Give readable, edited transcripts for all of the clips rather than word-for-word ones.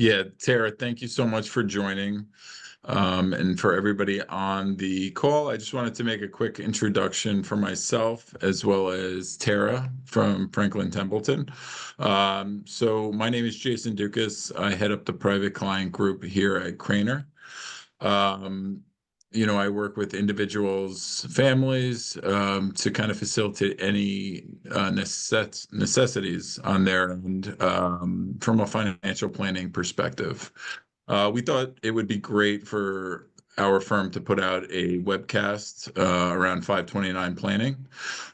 Yeah, Tara, thank you so much for joining. And for everybody on the call, I just wanted to make a quick introduction for myself as well as Tara from Franklin Templeton. So my name is Jason Dukas. I head up the private client group here at Kraner. Um, I work with individuals, families, to kind of facilitate any necessities on their end from a financial planning perspective. We thought it would be great for our firm to put out a webcast around 529 planning.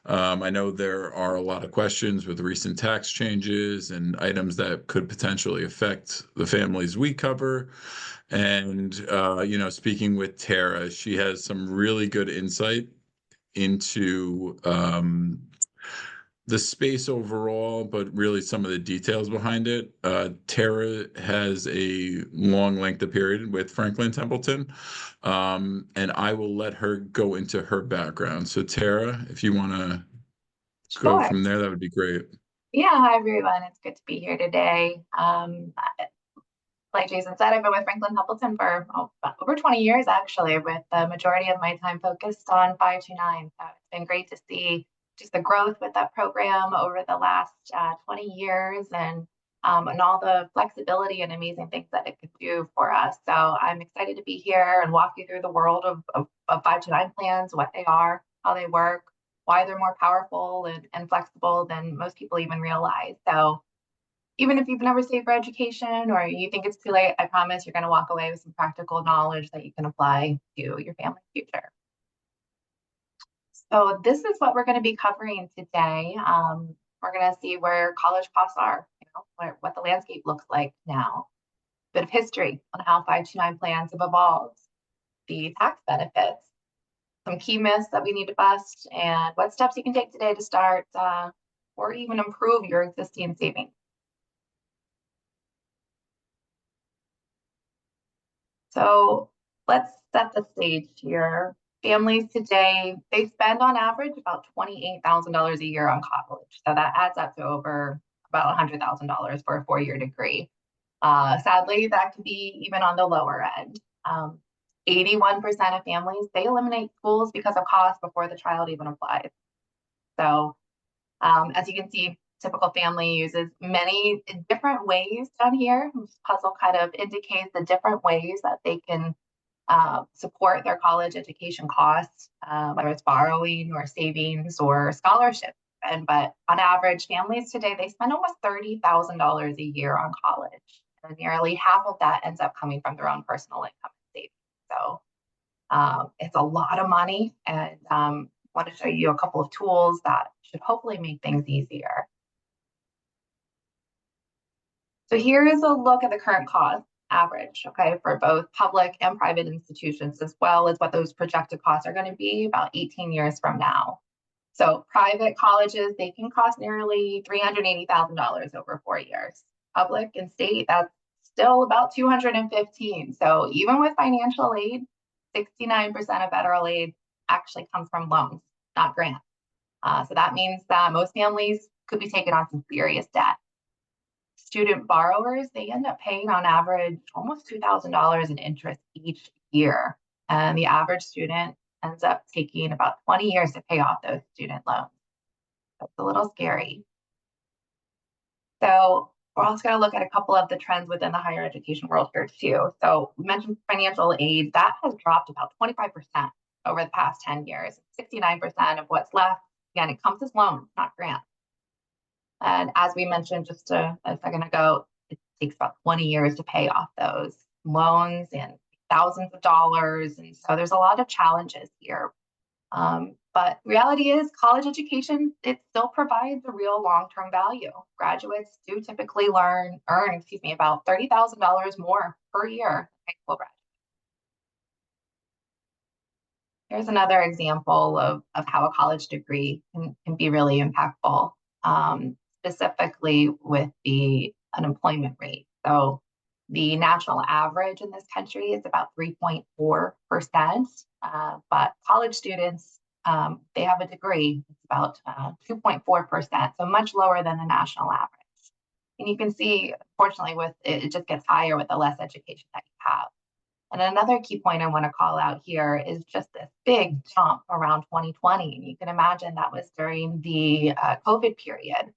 I know there are a lot of questions with recent tax changes and items that could potentially affect the families we cover. And, speaking with Tara, she has some really good insight into the space overall, but really some of the details behind it. Tara has a long length of period with Franklin Templeton, and I will let her go into her background. So, Tara, if you want to go Sure. from there, that would be great. Yeah, hi everyone. It's good to be here today. Like Jason said, I've been with Franklin Templeton for over 20 years, actually, with the majority of my time focused on 529. So it's been great to see just the growth with that program over the last 20 years and all the flexibility and amazing things that it could do for us. So I'm excited to be here and walk you through the world of 529 plans, what they are, how they work, why they're more powerful and flexible than most people even realize. So even if you've never saved for education or you think it's too late, I promise you're going to walk away with some practical knowledge that you can apply to your family's future. So this is what we're going to be covering today. We're going to see where college costs are, what the landscape looks like now, a bit of history on how 529 plans have evolved, the tax benefits, some key myths that we need to bust, and what steps you can take today to start or even improve your existing savings. So let's set the stage here. Families today, they spend on average about $28,000 a year on college. So that adds up to over about $100,000 for a four-year degree. Sadly, that could be even on the lower end. 81% of families, they eliminate schools because of cost before the child even applies. So as you can see, typical family uses many different ways down here. This puzzle kind of indicates the different ways that they can support their college education costs, whether it's borrowing or savings or scholarships. But on average, families today, they spend almost $30,000 a year on college. And nearly half of that ends up coming from their own personal income and savings. So it's a lot of money, and I want to show you a couple of tools that should hopefully make things easier. So here is a look at the current cost average, okay, for both public and private institutions, as well as what those projected costs are going to be about 18 years from now. So private colleges, they can cost nearly $380,000 over 4 years. Public and state, that's still about $215,000. So even with financial aid, 69% of federal aid actually comes from loans, not grants. So that means that most families could be taking on some serious debt. Student borrowers, they end up paying on average almost $2,000 in interest each year. And the average student ends up taking about 20 years to pay off those student loans. That's a little scary. So we're also going to look at a couple of the trends within the higher education world here too. So we mentioned financial aid, that has dropped about 25% over the past 10 years. 69% of what's left, again, it comes as loans, not grants. And as we mentioned just a second ago, it takes about 20 years to pay off those loans and thousands of dollars. And so there's a lot of challenges here. But reality is college education, it still provides a real long-term value. Graduates do typically earn about $30,000 more per year than high school graduates. Here's another example of how a college degree can be really impactful, specifically with the unemployment rate. So the national average in this country is about 3.4%, but college students, they have a degree, it's about 2.4%, so much lower than the national average. And you can see, fortunately, with it, it just gets higher with the less education that you have. And another key point I want to call out here is just this big jump around 2020. And you can imagine that was during the COVID period.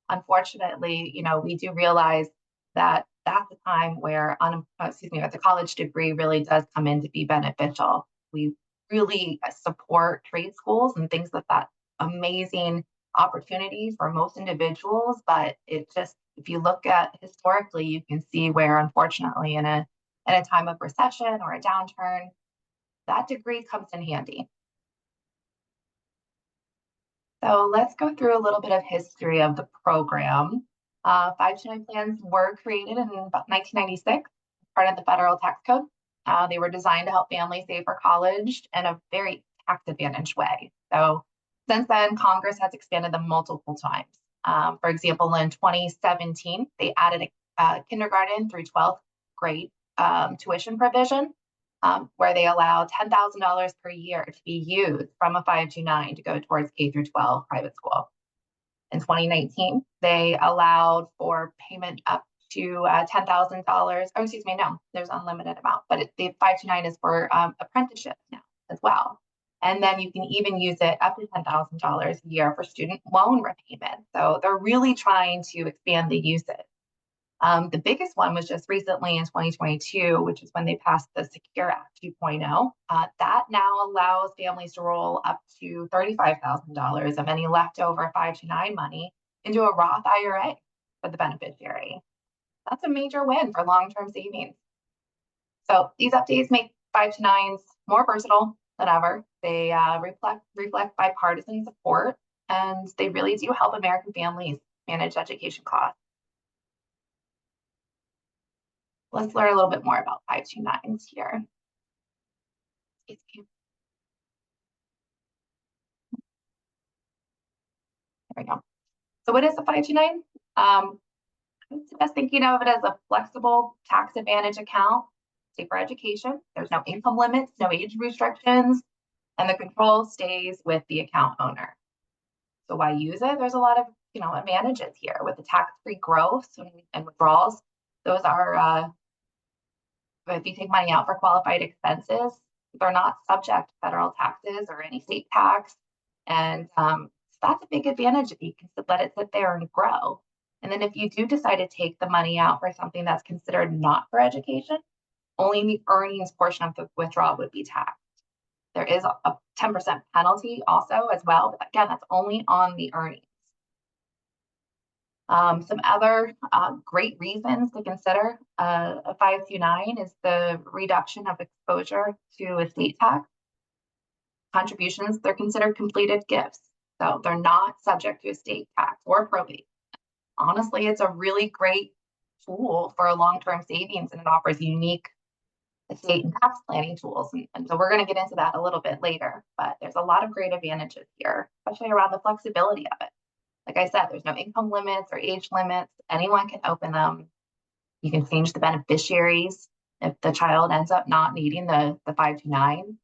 Unfortunately, we do realize that that's a time where, the college degree really does come in to be beneficial. We really support trade schools and things like that amazing opportunities for most individuals, but it just, if you look at historically, you can see where, unfortunately, in a time of recession or a downturn, that degree comes in handy. So let's go through a little bit of history of the program. 529 plans were created in about 1996, part of the federal tax code. They were designed to help families save for college in a very tax advantaged way. So since then, Congress has expanded them multiple times. For example, in 2017, they added a kindergarten through 12th grade tuition provision, where they allow $10,000 per year to be used from a 529 to go towards K through 12 private school. In 2019, they allowed for payment up to $10,000. Oh, excuse me, no, there's unlimited amount, but the 529 is for apprenticeships now as well. And then you can even use it up to $10,000 a year for student loan repayment. So they're really trying to expand the usage. The biggest one was just recently in 2022, which is when they passed the Secure Act 2.0. That now allows families to roll up to $35,000 of any leftover 529 money into a Roth IRA for the beneficiary. That's a major win for long-term savings. So these updates make 529s more versatile than ever. They reflect bipartisan support, and they really do help American families manage education costs. Let's learn a little bit more about 529s here. There we go. So what is a 529? I suggest thinking of it as a flexible tax advantage account, say for education. There's no income limits, no age restrictions, and the control stays with the account owner. So why use it? There's a lot of advantages here with the tax-free growth and withdrawals. Those are if you take money out for qualified expenses, they're not subject to federal taxes or any state tax. And so that's a big advantage if you can let it sit there and grow. And then if you do decide to take the money out for something that's considered not for education, only the earnings portion of the withdrawal would be taxed. There is a 10% penalty also as well, but again, that's only on the earnings. Some other great reasons to consider a 529 is the reduction of exposure to estate tax. Contributions, they're considered completed gifts, so they're not subject to estate tax or probate. Honestly, it's a really great tool for long-term savings, and it offers unique estate and tax planning tools. And so we're going to get into that a little bit later, but there's a lot of great advantages here, especially around the flexibility of it. Like I said, there's no income limits or age limits. Anyone can open them. You can change the beneficiaries if the child ends up not needing the 529.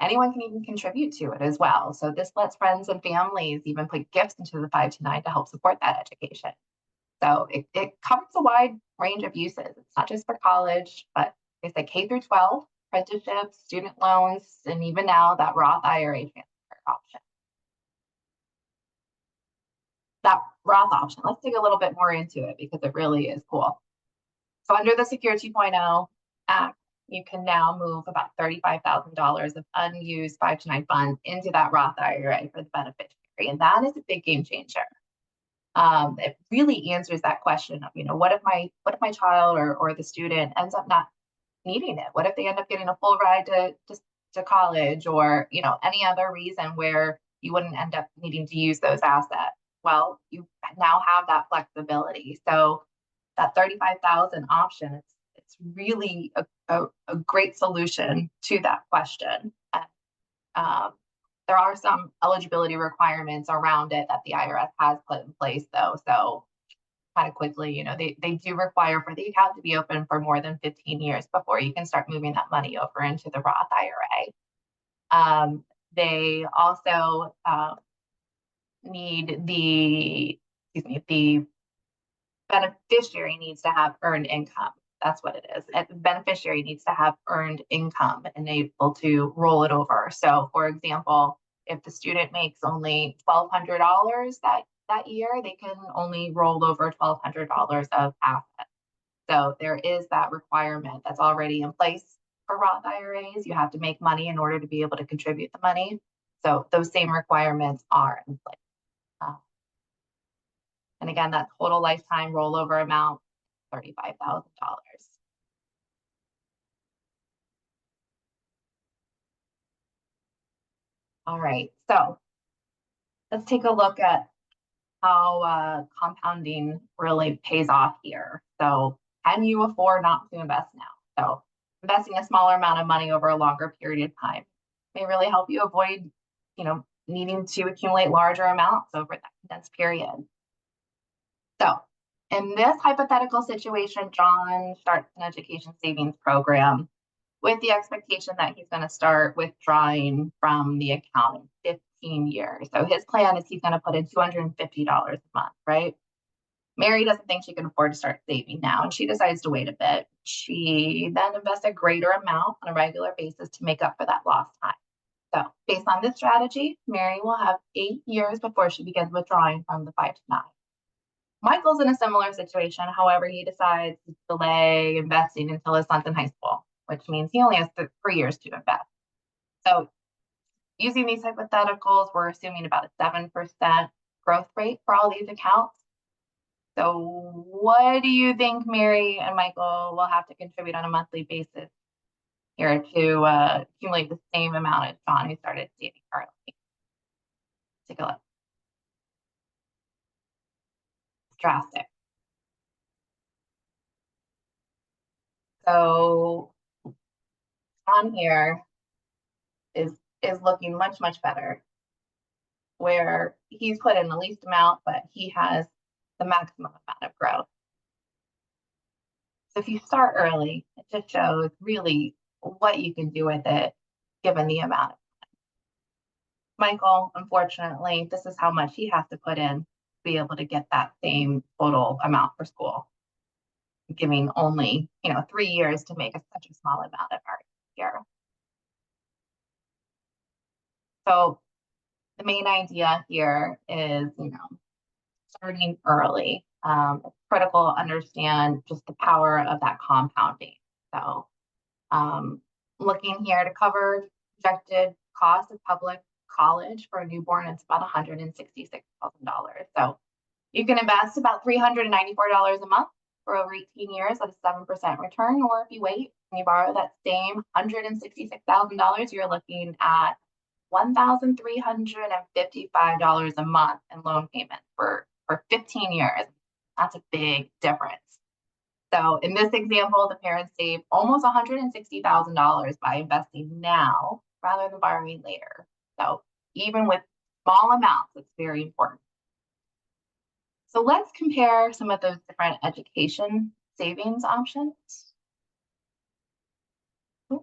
Anyone can even contribute to it as well. So this lets friends and families even put gifts into the 529 to help support that education. So it covers a wide range of uses. It's not just for college, but they say K through 12, apprenticeships, student loans, and even now that Roth IRA transfer option. That Roth option, let's dig a little bit more into it because it really is cool. So under the Secure 2.0 Act, you can now move about $35,000 of unused 529 funds into that Roth IRA for the beneficiary, and that is a big game changer. It really answers that question of, what if my child or the student ends up not needing it? What if they end up getting a full ride to college, or any other reason where you wouldn't end up needing to use those assets? Well, you now have that flexibility. So that 35,000 option, it's really a great solution to that question. There are some eligibility requirements around it that the IRS has put in place, though. So kind of quickly, they do require for the account to be open for more than 15 years before you can start moving that money over into the Roth IRA. They also need the the beneficiary needs to have earned income. That's what it is. And the beneficiary needs to have earned income and able to roll it over. So, for example, if the student makes only $1,200 that year, they can only roll over $1,200 of assets. So there is that requirement that's already in place for Roth IRAs. You have to make money in order to be able to contribute the money. So those same requirements are in place. And again, that total lifetime rollover amount, $35,000. All right, so let's take a look at how compounding really pays off here. So can you afford not to invest now? So investing a smaller amount of money over a longer period of time may really help you avoid, needing to accumulate larger amounts over that condensed period. So in this hypothetical situation, John starts an education savings program with the expectation that he's going to start withdrawing from the account in 15 years. So his plan is he's going to put in $250 a month, right? Mary doesn't think she can afford to start saving now, and she decides to wait a bit. She then invests a greater amount on a regular basis to make up for that lost time. So based on this strategy, Mary will have 8 years before she begins withdrawing from the 5 to 9. Michael's in a similar situation. However, he decides to delay investing until his son's in high school, which means he only has 3 years to invest. So using these hypotheticals, we're assuming about a 7% growth rate for all these accounts. So what do you think Mary and Michael will have to contribute on a monthly basis here to accumulate the same amount as John, who started saving early? Take a look. It's drastic. So on here is looking much, much better, where he's put in the least amount, but he has the maximum amount of growth. So if you start early, it just shows really what you can do with it, given the amount of time. Michael, unfortunately, this is how much he has to put in to be able to get that same total amount for school, giving only 3 years to make such a small amount of our year. So the main idea here is, starting early. It's critical to understand just the power of that compounding. So looking here to cover projected cost of public college for a newborn, it's about $166,000. So you can invest about $394 a month for over 18 years at a 7% return, or if you wait and you borrow that same $166,000, you're looking at $1,355 a month in loan payments for 15 years. That's a big difference. So in this example, the parents save almost $160,000 by investing now rather than borrowing later. So even with small amounts, it's very important. So let's compare some of those different education savings options. I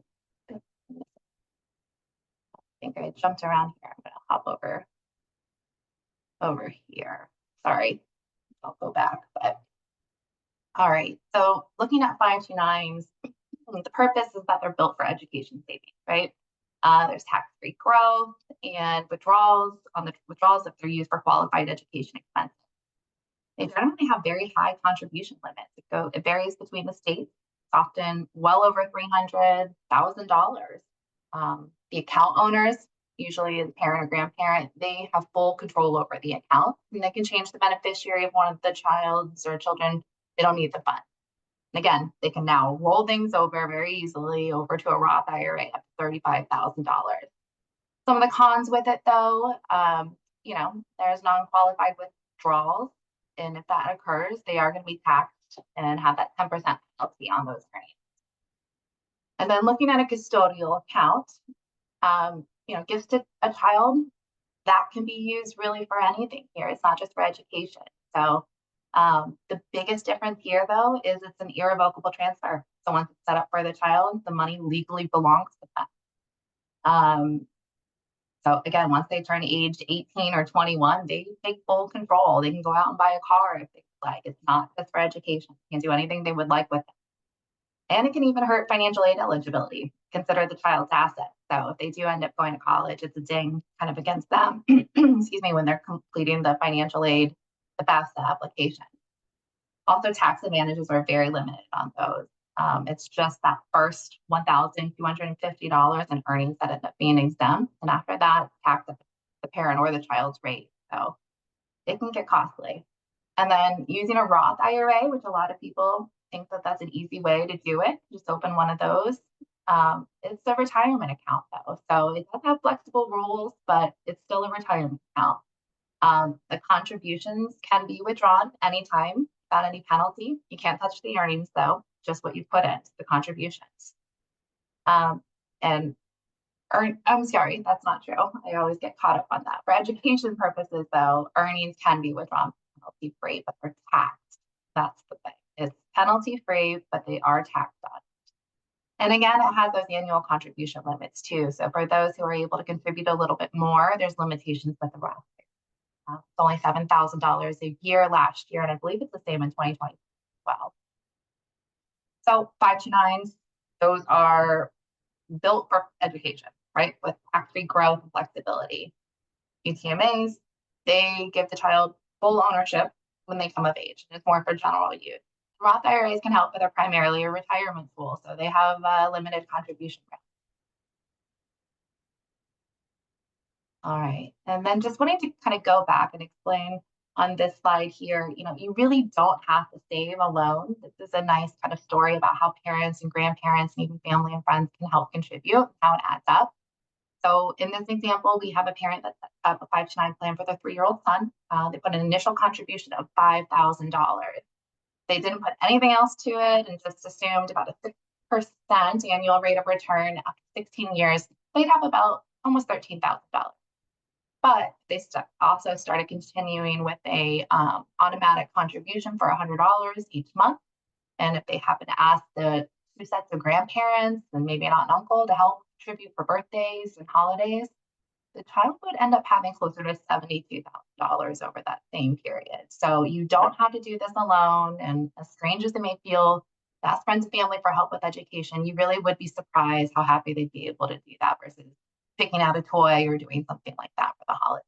think I jumped around here. I'm going to hop over here. Sorry, I'll go back. But all right, so looking at 529s, the purpose is that they're built for education savings, right? There's tax-free growth and withdrawals if they're used for qualified education expenses. They generally have very high contribution limits. It varies between the states. It's often well over $300,000. The account owners, usually the parent or grandparent, they have full control over the account, and they can change the beneficiary of one of the child's or children. They don't need the fund. And again, they can now roll things over very easily over to a Roth IRA up to $35,000. Some of the cons with it, though, there's non-qualified withdrawals. And if that occurs, they are going to be taxed and have that 10% penalty on those earnings. And then looking at a custodial account, gifts to a child, that can be used really for anything here. It's not just for education. So the biggest difference here, though, is it's an irrevocable transfer. So once it's set up for the child, the money legally belongs to them. So again, once they turn age 18 or 21, they take full control. They can go out and buy a car if they like. It's not just for education. They can do anything they would like with it. And it can even hurt financial aid eligibility. Consider the child's asset. So if they do end up going to college, it's a ding kind of against them, excuse me, when they're completing the financial aid, the FAFSA application. Also, tax advantages are very limited on those. It's just that first $1,250 in earnings that end up being exempt. And after that, tax the parent or the child's rate. So it can get costly. And then using a Roth IRA, which a lot of people think that that's an easy way to do it, just open one of those. It's a retirement account though. So it does have flexible rules, but it's still a retirement account. The contributions can be withdrawn anytime without any penalty. You can't touch the earnings though, just what you put in, the contributions. I'm sorry, that's not true. I always get caught up on that. For education purposes though, earnings can be withdrawn penalty free, but they're taxed. That's the thing. It's penalty free, but they are taxed on. And again, it has those annual contribution limits too. So for those who are able to contribute a little bit more, there's limitations with the Roth. It's only $7,000 a year last year, and I believe it's the same in 2020 as well. So 529s, those are built for education, right? With tax-free growth and flexibility. UTMAs, they give the child full ownership when they come of age. It's more for general use. Roth IRAs can help, but they're primarily a retirement tool, so they have limited contribution risk. All right, and then just wanting to kind of go back and explain on this slide here, you really don't have to save alone. This is a nice kind of story about how parents and grandparents and even family and friends can help contribute, how it adds up. So in this example, we have a parent that set up a 529 plan for their 3-year-old son. They put an initial contribution of $5,000. They didn't put anything else to it and just assumed about a 6% annual rate of return after 16 years. They'd have about almost $13,000. But they also started continuing with a automatic contribution for $100 each month. And if they happen to ask the 2 sets of grandparents and maybe an aunt and uncle to help contribute for birthdays and holidays, the child would end up having closer to $72,000 over that same period. So you don't have to do this alone. And as strange as it may feel, ask friends and family for help with education. You really would be surprised how happy they'd be able to do that versus picking out a toy or doing something like that for the holiday.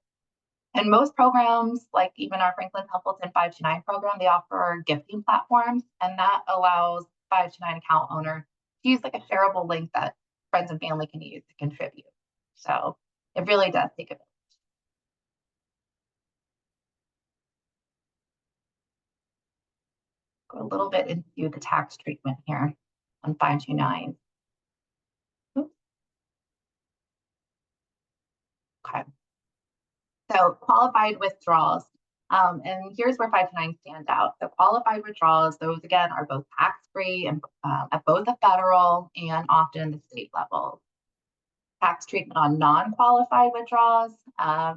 And most programs, like even our Franklin Templeton 529 program, they offer gifting platforms, and that allows 529 account owner to use like a shareable link that friends and family can use to contribute. So it really does take a village. Go a little bit into the tax treatment here on 529. Okay. So qualified withdrawals. And here's where 529 stands out. So qualified withdrawals, those again are both tax-free and at both the federal and often the state level. Tax treatment on non-qualified withdrawals,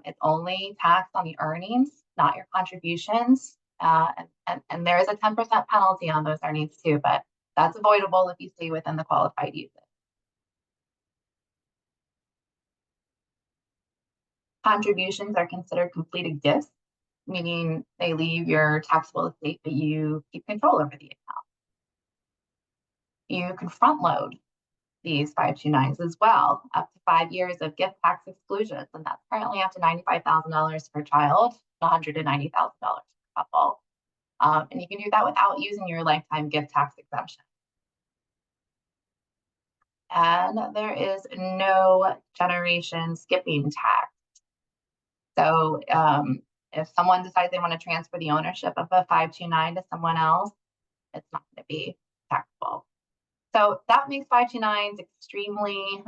it's only taxed on the earnings, not your contributions. And there is a 10% penalty on those earnings too, but that's avoidable if you stay within the qualified usage. Contributions are considered completed gifts, meaning they leave your taxable estate, but you keep control over the account. You can front load these 529s as well, up to 5 years of gift tax exclusions, and that's currently up to $95,000 per child, $190,000 per couple. And you can do that without using your lifetime gift tax exemption. And there is no generation skipping tax. So if someone decides they want to transfer the ownership of a 529 to someone else, it's not going to be taxable. So that makes 529s extremely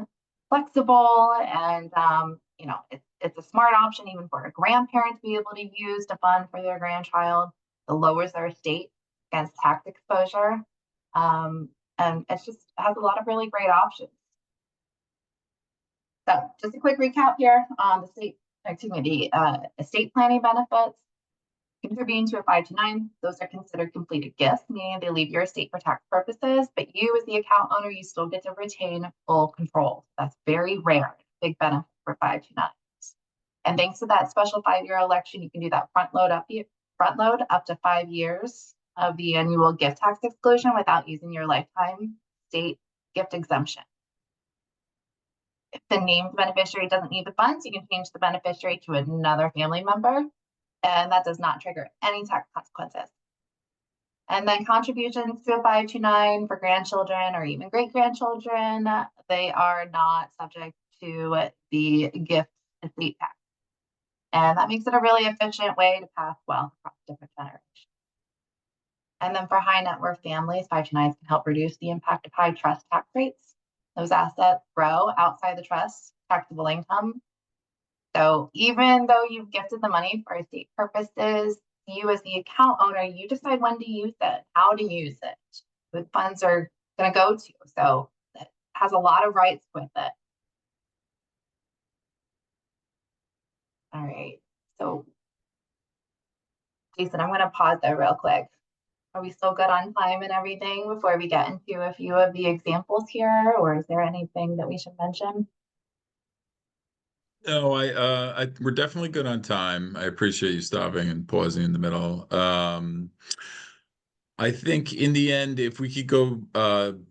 flexible, and it's a smart option even for a grandparent to be able to use to fund for their grandchild. It lowers their estate against tax exposure, and it just has a lot of really great options. So just a quick recap here on the estate planning benefits. Contributing to a 529, those are considered completed gifts, meaning they leave your estate for tax purposes, but you as the account owner, you still get to retain full control. That's very rare, big benefit for 529. And thanks to that special 5-year election, you can do that front load up to 5 years of the annual gift tax exclusion without using your lifetime state gift exemption. If the named beneficiary doesn't need the funds, you can change the beneficiary to another family member, and that does not trigger any tax consequences. And then contributions to a 529 for grandchildren or even great-grandchildren, they are not subject to the gift estate tax. And that makes it a really efficient way to pass wealth across different generations. And then for high net worth families, 529s can help reduce the impact of high trust tax rates. Those assets grow outside the trust taxable income. So even though you've gifted the money for estate purposes, you as the account owner, you decide when to use it, how to use it, what funds are going to go to. So it has a lot of rights with it. All right. So Jason, I'm going to pause there real quick. Are we still good on time and everything before we get into a few of the examples here, or is there anything that we should mention? No, we're definitely good on time. I appreciate you stopping and pausing in the middle. I think in the end, if we could go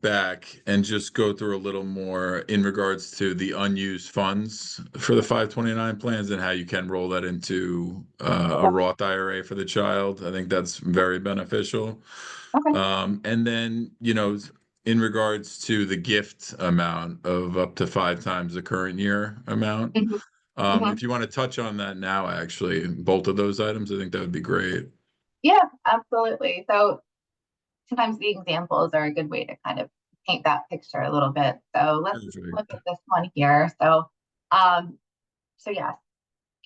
back and just go through a little more in regards to the unused funds for the 529 plans and how you can roll that into a Roth IRA for the child, I think that's very beneficial. Okay. And then, in regards to the gift amount of up to 5 times the current year amount, if you want to touch on that now, actually, both of those items, I think that would be great. Yeah, absolutely. So sometimes the examples are a good way to kind of paint that picture a little bit. So let's look at this one here. So yes,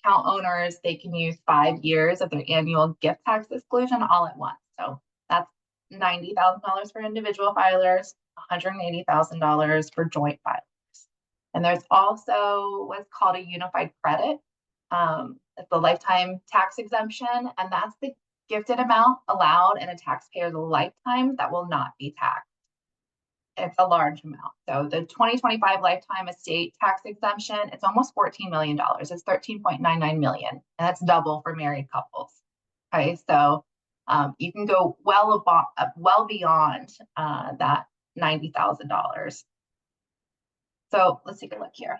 account owners, they can use 5 years of their annual gift tax exclusion all at once. So that's $90,000 for individual filers, $180,000 for joint filers. And there's also what's called a unified credit. It's the lifetime tax exemption, and that's the gifted amount allowed in a taxpayer's lifetime that will not be taxed. It's a large amount. So the 2025 lifetime estate tax exemption, it's almost $14 million. It's 13.99 million, and that's double for married couples. Okay, so you can go well beyond that $90,000. So let's take a look here.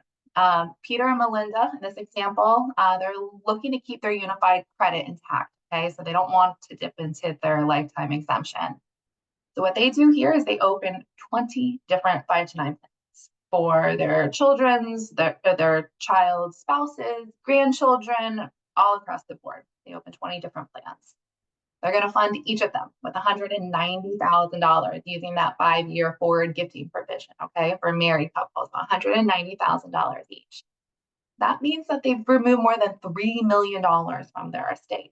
Peter and Melinda, in this example, they're looking to keep their unified credit intact. Okay, so they don't want to dip into their lifetime exemption. So what they do here is they open 20 different 529 plans for their their child's spouses, grandchildren, all across the board. They open 20 different plans. They're going to fund each of them with $190,000 using that 5-year forward gifting provision, okay, for married couples, $190,000 each. That means that they've removed more than $3 million from their estate.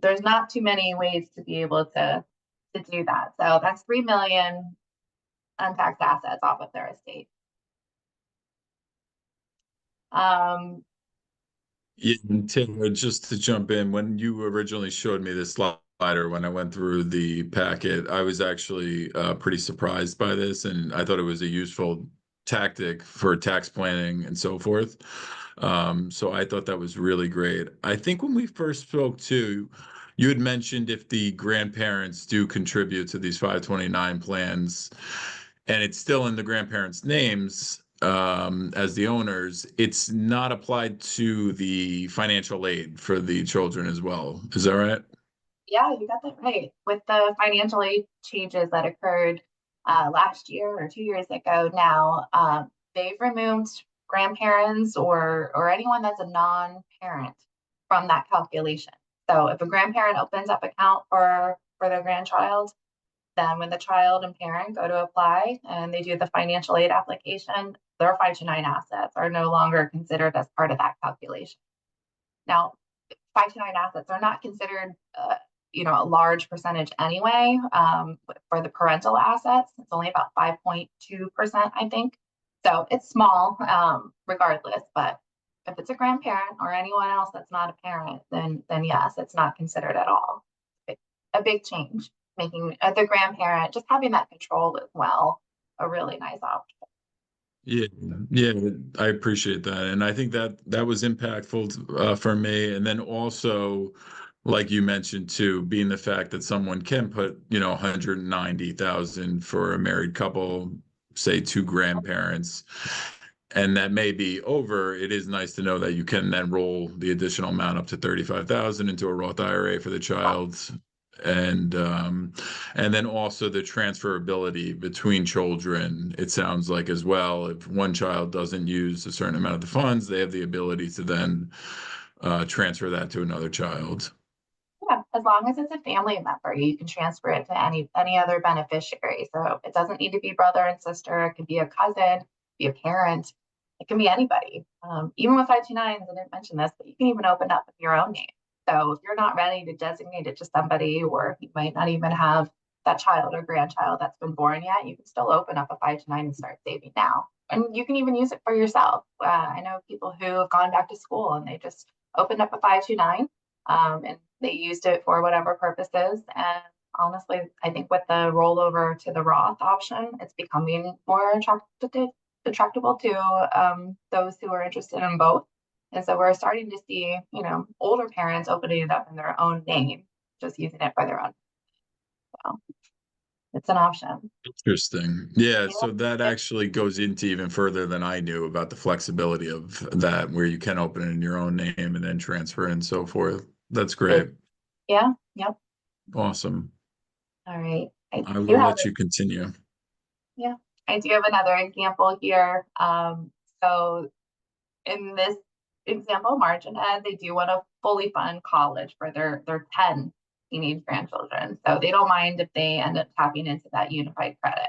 There's not too many ways to be able to do that. So that's 3 million untaxed assets off of their estate. Yeah, Taylor, just to jump in, when you originally showed me this slider, when I went through the packet, I was actually pretty surprised by this, and I thought it was a useful tactic for tax planning and so forth. So I thought that was really great. I think when we first spoke too, you had mentioned if the grandparents do contribute to these 529 plans, and it's still in the grandparents' names, as the owners, it's not applied to the financial aid for the children as well. Is that right? Yeah, you got that right. With the financial aid changes that occurred last year or 2 years ago now, they've removed grandparents or anyone that's a non-parent from that calculation. So if a grandparent opens up account for their grandchild, then when the child and parent go to apply and they do the financial aid application, their 529 assets are no longer considered as part of that calculation. Now, 529 assets are not considered, a large percentage anyway. For the parental assets, it's only about 5.2%, I think. So it's small, regardless. But if it's a grandparent or anyone else that's not a parent, then yes, it's not considered at all. A big change, making the grandparent just having that control as well a really nice option. Yeah, yeah, I appreciate that, and I think that that was impactful for me. And then also, like you mentioned too, being the fact that someone can put, 190,000 for a married couple, say two grandparents, and that may be over. It is nice to know that you can then roll the additional amount up to 35,000 into a Roth IRA for the child, and then also the transferability between children. It sounds like as well, if one child doesn't use a certain amount of the funds, they have the ability to then transfer that to another child. Yeah, as long as it's a family member, you can transfer it to any other beneficiary. So it doesn't need to be brother and sister. It can be a cousin, be a parent. It can be anybody. Even with 529s, I didn't mention this, but you can even open up with your own name. So if you're not ready to designate it to somebody, or you might not even have that child or grandchild that's been born yet, you can still open up a 529 and start saving now. And you can even use it for yourself. I know people who have gone back to school and they just opened up a 529, and they used it for whatever purposes. And honestly, I think with the rollover to the Roth option, it's becoming more attractable to those who are interested in both. And so we're starting to see, older parents opening it up in their own name, just using it for their own. So it's an option. Interesting. Yeah, Yeah, so that actually goes into even further than I knew about the flexibility of that, where you can open it in your own name and then transfer and so forth. That's great. yeah, yep. Awesome. All right. I I do will have let you continue. Yeah, I do have another example here. So in this example, Margin Ed, they do want to fully fund college for their 10 teenage grandchildren. So they don't mind if they end up tapping into that unified credit.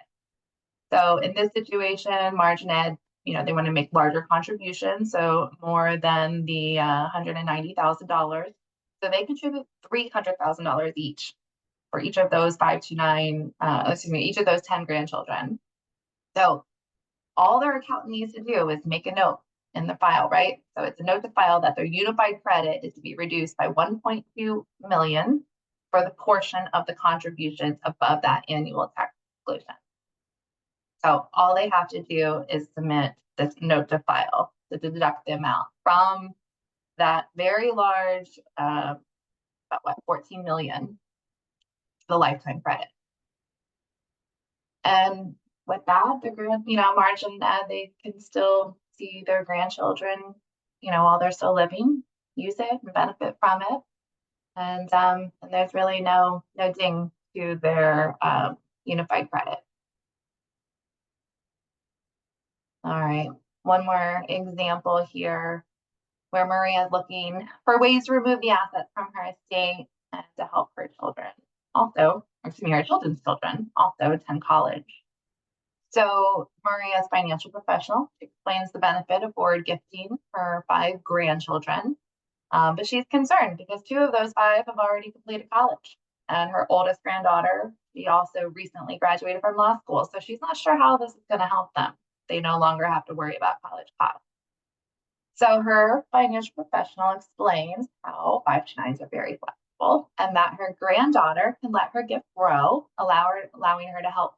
So in this situation, Margin Ed, they want to make larger contributions, so more than the $190,000. So they contribute $300,000 each for each of those 5 to 9, each of those 10 grandchildren. So all their accountant needs to do is make a note in the file, right? So it's a note to file that their unified credit is to be reduced by 1.2 million for the portion of the contributions above that annual tax exclusion. So all they have to do is submit this note to file to deduct the amount from that very large, about what, 14 million, the lifetime credit. And with that, the margin that they can still see their grandchildren, while they're still living, use it and benefit from it. And there's really no ding to their unified credit. All right, one more example here where Maria is looking for ways to remove the assets from her estate and to help her children her children's children also attend college. So Maria's financial professional explains the benefit of forward gifting for 5 grandchildren, but she's concerned because 2 of those 5 have already completed college. And her oldest granddaughter, she also recently graduated from law school, so she's not sure how this is going to help them. They no longer have to worry about college costs. So her financial professional explains how 529s are very flexible and that her granddaughter can let her gift grow, allowing her to help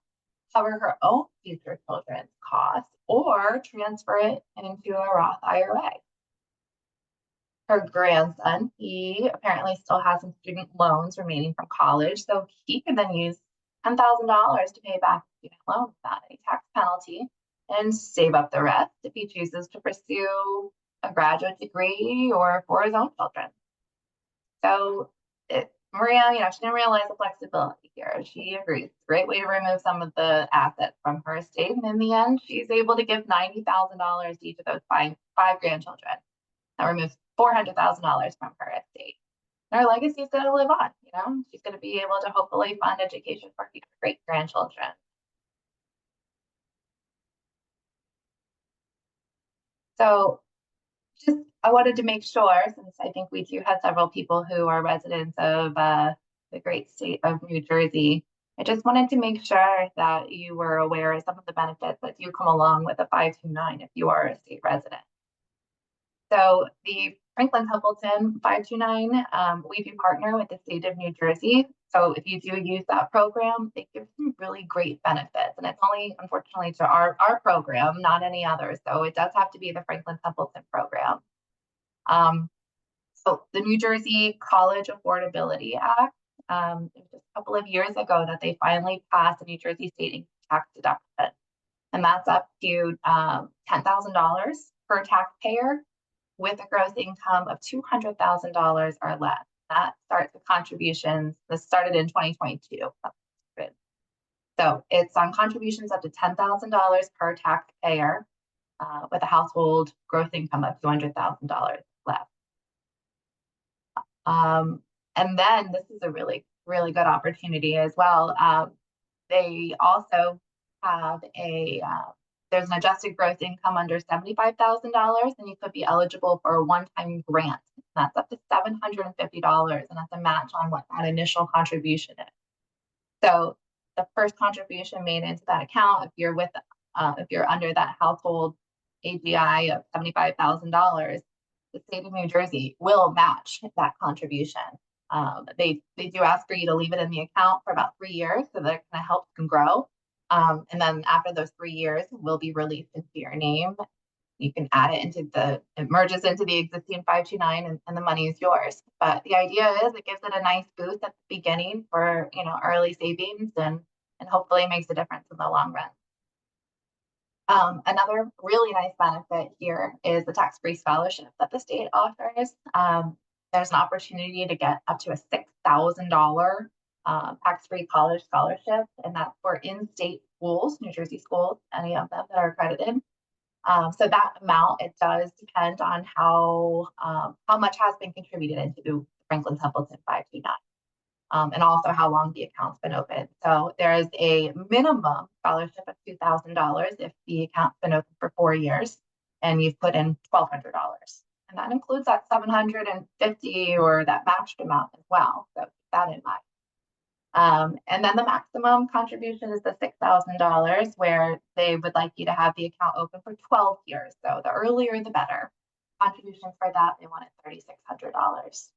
cover her own future children's costs or transfer it into a Roth IRA. Her grandson, he apparently still has some student loans remaining from college, so he can then use $10,000 to pay back the student loan without any tax penalty and save up the rest if he chooses to pursue a graduate degree or for his own children. So Maria, she didn't realize the flexibility here. She agrees. It's a great way to remove some of the assets from her estate. And in the end, she's able to give $90,000 to each of those five grandchildren. That removes $400,000 from her estate. And her legacy is going to live on. She's going to be able to hopefully fund education for future great grandchildren. So I wanted to make sure, since I think we do have several people who are residents of the great state of New Jersey, I just wanted to make sure that you were aware of some of the benefits that do come along with a 529 if you are a state resident. So the Franklin Templeton 529, we do partner with the state of New Jersey. So if you do use that program, it gives some really great benefits. And it's only, unfortunately, to our program, not any others. So it does have to be the Franklin Templeton program. So the New Jersey College Affordability Act, it was just a couple of years ago that they finally passed the New Jersey state income tax deduction. And that's up to $10,000 per taxpayer with a gross income of $200,000 or less. That starts with contributions. This started in 2022. So it's on contributions up to $10,000 per taxpayer with a household gross income of $200,000 less. And then this is a really, really good opportunity as well. They also have there's an adjusted gross income under $75,000, and you could be eligible for a one-time grant. That's up to $750, and that's a match on what that initial contribution is. So the first contribution made into that account, if you're under that household AGI of $75,000, the state of New Jersey will match that contribution. They do ask for you to leave it in the account for about 3 years, so that kind of helps them grow. And then after those 3 years, it will be released into your name. You can add it it merges into the existing 529, and the money is yours. But the idea is it gives it a nice boost at the beginning for early savings, and hopefully makes a difference in the long run. Another really nice benefit here is the tax-free scholarship that the state offers. There's an opportunity to get up to a $6,000 tax-free college scholarship, and that's for in-state schools, New Jersey schools, any of them that are accredited. So that amount, it does depend on how much has been contributed into Franklin Templeton 529. And also how long the account's been open. So there is a minimum scholarship of $2,000 if the account's been open for 4 years and you've put in $1,200. And that includes that $750 or that matched amount as well. So keep that in mind. And then the maximum contribution is the $6,000, where they would like you to have the account open for 12 years. So the earlier, the better. Contribution for that, they wanted $3,600.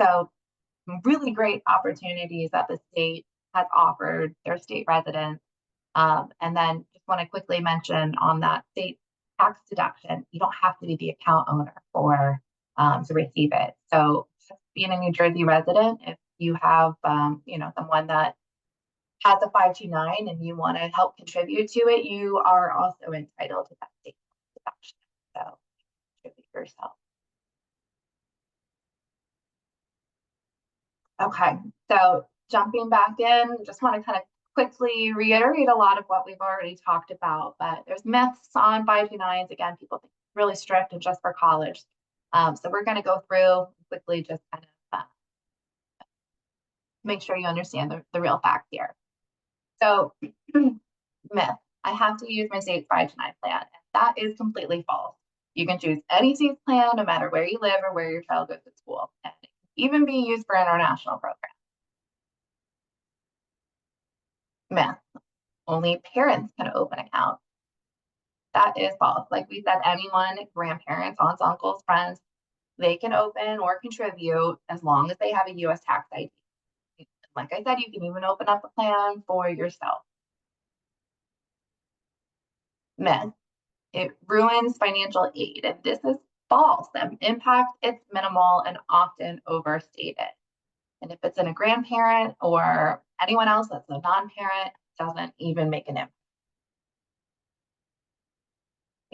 So really great opportunities that the state has offered their state residents. And then just want to quickly mention on that state tax deduction, you don't have to be the account owner to receive it. So just being a New Jersey resident, if you have someone that has a 529 and you want to help contribute to it, you are also entitled to that state deduction. So contribute yourself. Okay, so jumping back in, just want to kind of quickly reiterate a lot of what we've already talked about, but there's myths on 529s. Again, people think it's really strict and just for college. So we're going to go through quickly, just kind of make sure you understand the real facts here. So myth, I have to use my state 529 plan. And that is completely false. You can choose any state's plan, no matter where you live or where your child goes to school. And it can even be used for international programs. Myth, only parents can open accounts. That is false. Like we said, anyone, grandparents, aunts, uncles, friends, they can open or contribute as long as they have a U.S. tax ID. Like I said, you can even open up a plan for yourself. Myth, it ruins financial aid. And this is false. The impact is minimal and often overstated. And if it's in a grandparent or anyone else that's a non-parent, it doesn't even make an impact.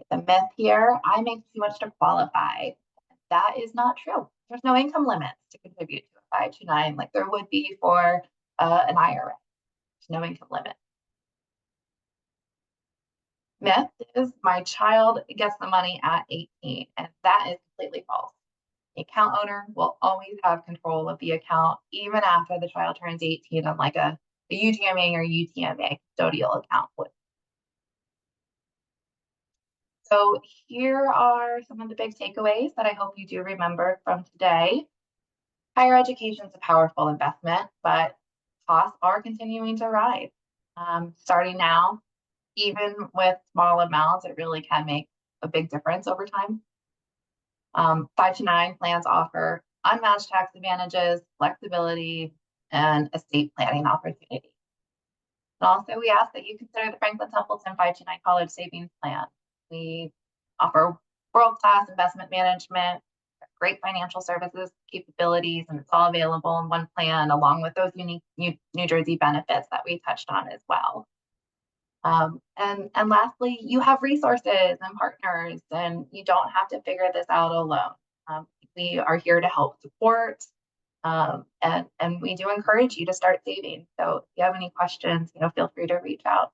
The myth here, I make too much to qualify. That is not true. There's no income limits to contribute to a 529 like there would be for an IRA. There's no income limit. Myth is my child gets the money at 18, and that is completely false. The account owner will always have control of the account even after the child turns 18, unlike a UGMA or UTMA custodial account would. So here are some of the big takeaways that I hope you do remember from today. Higher education is a powerful investment, but costs are continuing to rise. Starting now, even with small amounts, it really can make a big difference over time. 5 to 9 plans offer unmatched tax advantages, flexibility, and estate planning opportunities. And also, we ask that you consider the Franklin Templeton 5 to 9 College Savings Plan. We offer world-class investment management, great financial services capabilities, and it's all available in one plan, along with those unique New Jersey benefits that we touched on as well. And lastly, you have resources and partners, and you don't have to figure this out alone. We are here to help support, and we do encourage you to start saving. So if you have any questions, feel free to reach out.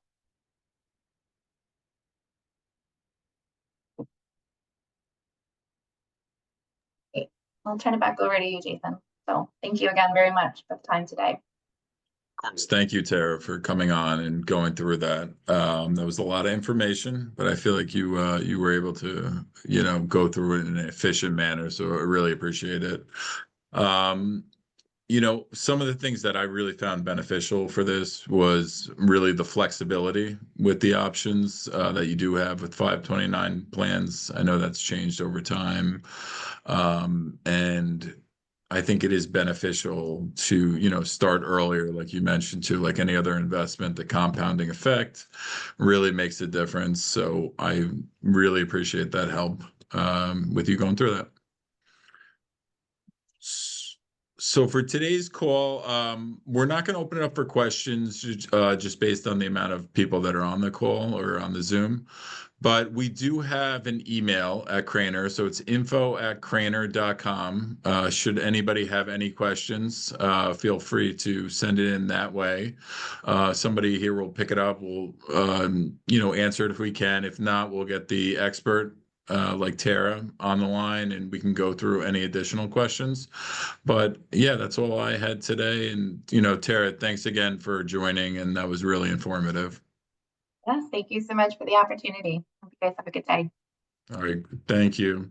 Okay. I'll turn it back over to you, Jason. So thank you again very much for the time today. Thank you, Tara, for coming on and going through that. That was a lot of information, but I feel like you were able to, go through it in an efficient manner. So I really appreciate it. Some of the things that I really found beneficial for this was really the flexibility with the options that you do have with 529 plans. I know that's changed over time. And I think it is beneficial to, start earlier, like you mentioned, too, like any other investment, the compounding effect really makes a difference. So I really appreciate that help with you going through that. So for today's call, we're not going to open it up for questions just based on the amount of people that are on the call or on the Zoom. But we do have an email at Kraner, so it's info@kraner.com. Should anybody have any questions, feel free to send it in that way. Somebody here will pick it up. We'll, answer it if we can. If not, we'll get the expert like Tara on the line, and we can go through any additional questions. But yeah, that's all I had today. And, Tara, thanks again for joining, and that was really informative. Yes, thank you so much for the opportunity. Hope you guys have a good day. All right. Thank you.